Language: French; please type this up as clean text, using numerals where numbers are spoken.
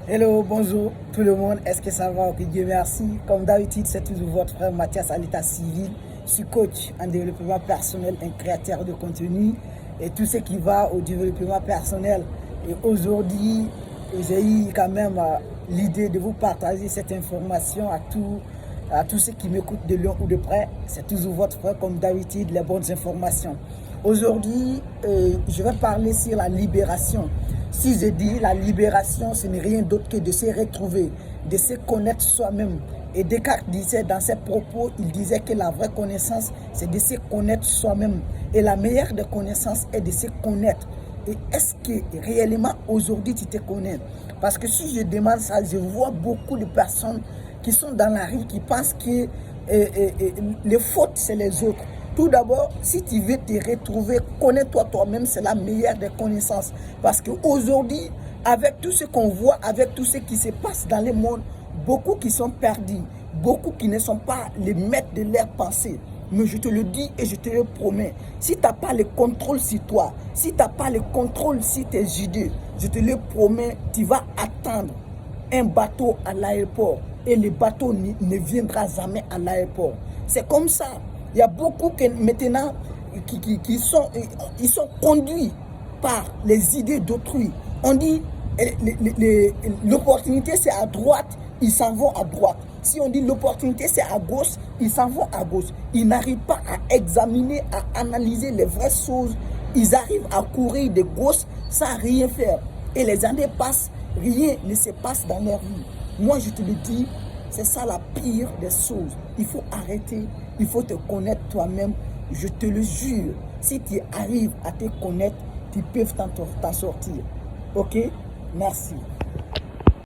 Hello, bonjour tout le monde, est-ce que ça va? Ok, Dieu merci. Comme d'habitude, c'est toujours votre frère Mathias à l'état civil. Je suis coach en développement personnel, un créateur de contenu et tout ce qui va au développement personnel. Et aujourd'hui, j'ai eu quand même l'idée de vous partager cette information à tous ceux qui m'écoutent de loin ou de près. C'est toujours votre frère, comme d'habitude, les bonnes informations. Aujourd'hui, je vais parler sur la libération. Si je dis la libération, ce n'est rien d'autre que de se retrouver, de se connaître soi-même. Et Descartes disait dans ses propos, il disait que la vraie connaissance, c'est de se connaître soi-même. Et la meilleure des connaissances est de se connaître. Et est-ce que réellement aujourd'hui tu te connais? Parce que si je demande ça, je vois beaucoup de personnes qui sont dans la rue, qui pensent que les fautes, c'est les autres. Tout d'abord, si tu veux te retrouver, connais-toi toi-même, c'est la meilleure des connaissances. Parce qu'aujourd'hui, avec tout ce qu'on voit, avec tout ce qui se passe dans le monde, beaucoup qui sont perdus, beaucoup qui ne sont pas les maîtres de leurs pensées. Mais je te le dis et je te le promets, si tu n'as pas le contrôle sur toi, si tu n'as pas le contrôle sur tes idées, je te le promets, tu vas attendre un bateau à l'aéroport et le bateau ne viendra jamais à l'aéroport. C'est comme ça. Il y a beaucoup que maintenant qui sont conduits par les idées d'autrui. On dit l'opportunité c'est à droite, ils s'en vont à droite. Si on dit l'opportunité c'est à gauche, ils s'en vont à gauche. Ils n'arrivent pas à examiner, à analyser les vraies choses. Ils arrivent à courir de gauche sans rien faire. Et les années passent, rien ne se passe dans leur vie. Moi je te le dis, c'est ça la pire des choses. Il faut arrêter, il faut te connaître toi-même. Je te le jure, si tu arrives à te connaître, tu peux t'en sortir. Ok? Merci.